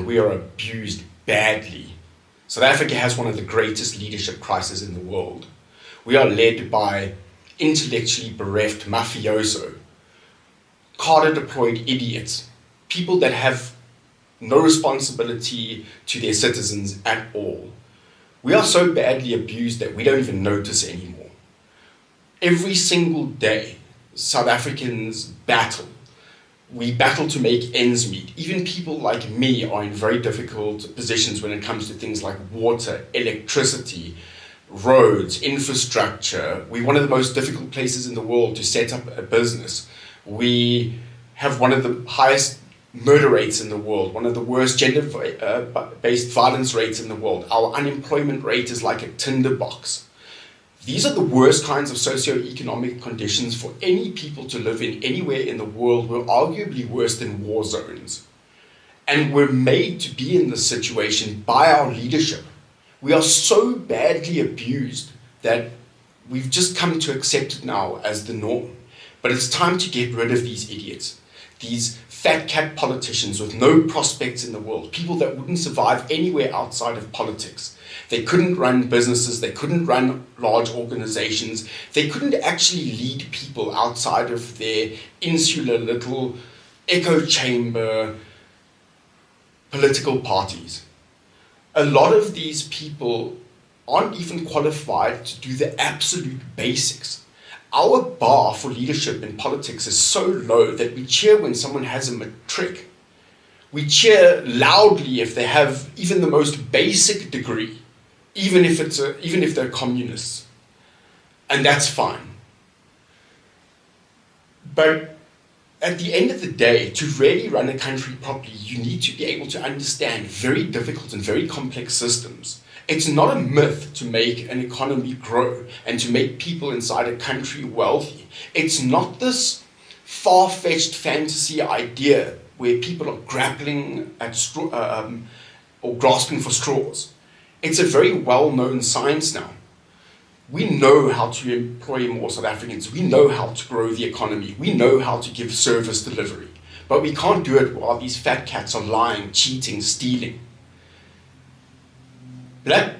we are abused badly. South Africa has one of the greatest leadership crises in the world. We are led by intellectually bereft mafioso, cadre-deployed idiots, people that have no responsibility to their citizens at all. We are so badly abused that we don't even notice anymore. Every single day, South Africans battle. We battle to make ends meet. Even people like me are in very difficult positions when it comes to things like water, electricity, roads, infrastructure. We're one of the most difficult places in the world to set up a business. We have one of the highest murder rates in the world, one of the worst gender-based violence rates in the world. Our unemployment rate is like a tinderbox. These are the worst kinds of socio-economic conditions for any people to live in anywhere in the world. We're arguably worse than war zones. And we're made to be in this situation by our leadership. We are so badly abused that we've just come to accept it now as the norm. But it's time to get rid of these idiots, these fat cat politicians with no prospects in the world, people that wouldn't survive anywhere outside of politics. They couldn't run businesses, they couldn't run large organizations, they couldn't actually lead people outside of their insular little echo chamber political parties. A lot of these people aren't even qualified to do the absolute basics. Our bar for leadership in politics is so low that we cheer when someone has a matric. We cheer loudly if they have even the most basic degree, even if they're communists. And that's fine. But at the end of the day, to really run a country properly, you need to be able to understand very difficult and very complex systems. It's not a myth to make an economy grow and to make people inside a country wealthy. It's not this far-fetched fantasy idea where people are grappling at or grasping for straws. It's a very well-known science now. We know how to employ more South Africans. We know how to grow the economy. We know how to give service delivery. But we can't do it while these fat cats are lying, cheating, stealing. That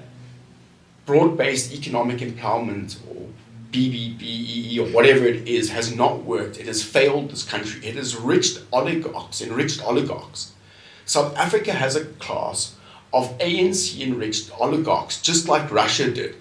broad-based economic empowerment, or BBBEE, or whatever it is, has not worked. It has failed this country. It has enriched oligarchs. South Africa has a class of ANC-enriched oligarchs, just like Russia did.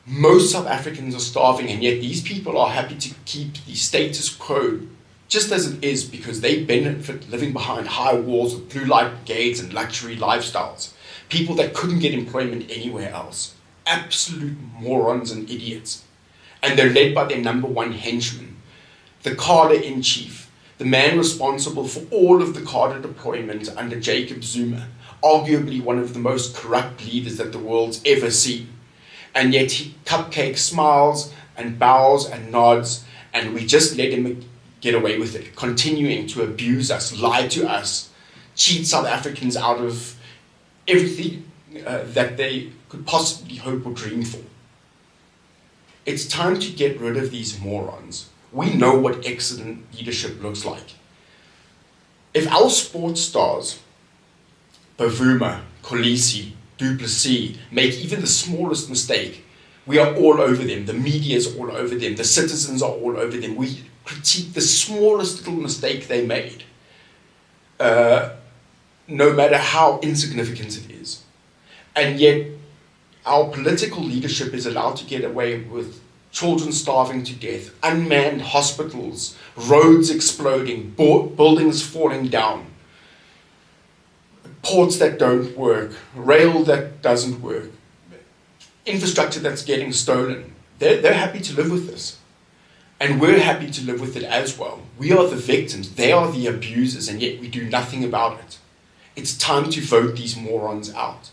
Most South Africans are starving, and yet these people are happy to keep the status quo just as it is because they benefit living behind high walls with blue light brigades and luxury lifestyles. People that couldn't get employment anywhere else. Absolute morons and idiots. And they're led by their number one henchman, the cadre-in-chief, the man responsible for all of the cadre deployment under Jacob Zuma, arguably one of the most corrupt leaders that the world's ever seen. And yet he cupcake smiles and bows and nods, and we just let him get away with it, continuing to abuse us, lie to us, cheat South Africans out of everything that they could possibly hope or dream for. It's time to get rid of these morons. We know what excellent leadership looks like. If our sports stars, Bavuma, Kolisi, Du Plessis, make even the smallest mistake, we are all over them. The media is all over them. The citizens are all over them. We critique the smallest little mistake they made, no matter how insignificant it is. And yet, our political leadership is allowed to get away with children starving to death, unmanned hospitals, roads exploding, buildings falling down, ports that don't work, rail that doesn't work, infrastructure that's getting stolen. They're happy to live with this. And we're happy to live with it as well. We are the victims, they are the abusers, and yet we do nothing about it. It's time to vote these morons out.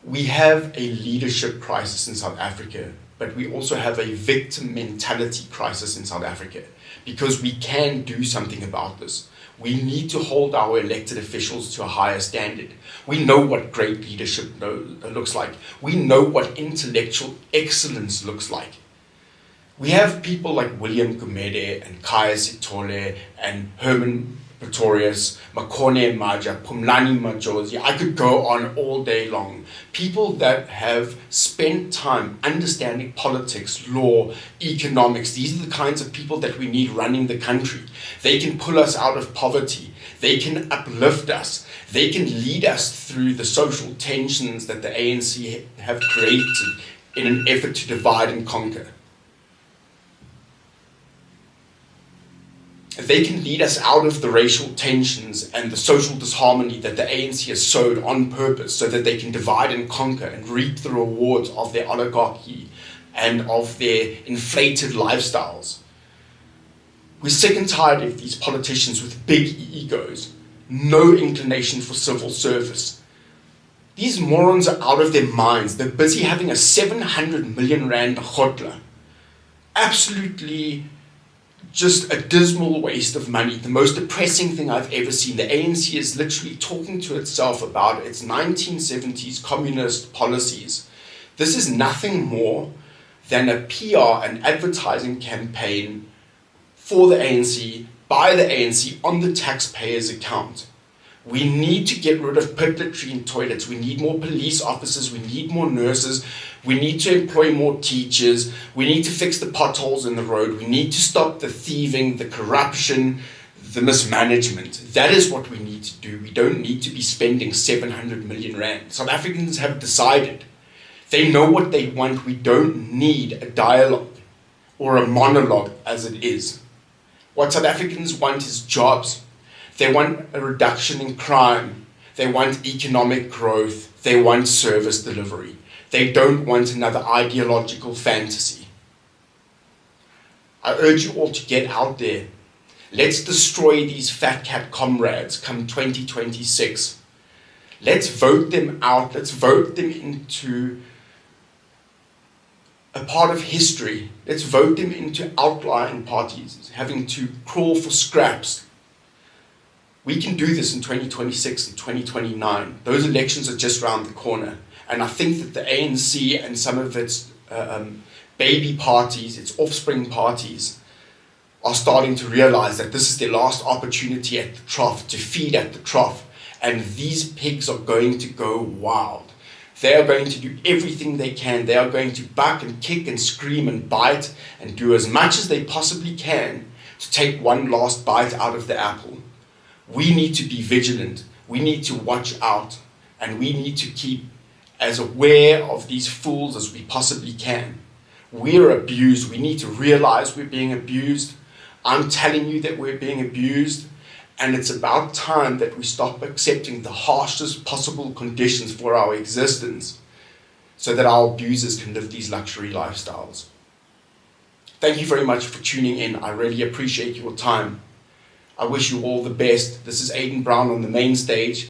We have a leadership crisis in South Africa, but we also have a victim mentality crisis in South Africa, because we can do something about this. We need to hold our elected officials to a higher standard. We know what great leadership looks like. We know what intellectual excellence looks like. We have people like William Gumede and Kaya Sithole and Herman Pretorius, Makone Maja, Pumlani Majosi. I could go on all day long. People that have spent time understanding politics, law, economics. These are the kinds of people that we need running the country. They can pull us out of poverty. They can uplift us. They can lead us through the social tensions that the ANC have created in an effort to divide and conquer. They can lead us out of the racial tensions and the social disharmony that the ANC has sowed on purpose so that they can divide and conquer and reap the rewards of their oligarchy and of their inflated lifestyles. We're sick and tired of these politicians with big egos, no inclination for civil service. These morons are out of their minds. They're busy having a 700 million rand khotla. Absolutely just a dismal waste of money. The most depressing thing I've ever seen. The ANC is literally talking to itself about its 1970s communist policies. This is nothing more than a PR and advertising campaign for the ANC, by the ANC, on the taxpayer's account. We need to get rid of pit latrine toilets. We need more police officers. We need more nurses. We need to employ more teachers. We need to fix the potholes in the road. We need to stop the thieving, the corruption, the mismanagement. That is what we need to do. We don't need to be spending 700 million rand. South Africans have decided. They know what they want. We don't need a dialogue or a monologue as it is. What South Africans want is jobs. They want a reduction in crime. They want economic growth. They want service delivery. They don't want another ideological fantasy. I urge you all to get out there. Let's destroy these fat cat comrades come 2026. Let's vote them out. Let's vote them into a part of history. Let's vote them into outlying parties, having to crawl for scraps. We can do this in 2026 and 2029. Those elections are just around the corner. And I think that the ANC and some of its baby parties, its offspring parties, are starting to realize that this is their last opportunity at the trough, to feed at the trough. And these pigs are going to go wild. They are going to do everything they can. They are going to buck and kick and scream and bite and do as much as they possibly can to take one last bite out of the apple. We need to be vigilant. We need to watch out. And we need to keep as aware of these fools as we possibly can. We're abused. We need to realize we're being abused. I'm telling you that we're being abused. And it's about time that we stop accepting the harshest possible conditions for our existence so that our abusers can live these luxury lifestyles. Thank you very much for tuning in. I really appreciate your time. I wish you all the best. This is Aidan Brown on the main stage.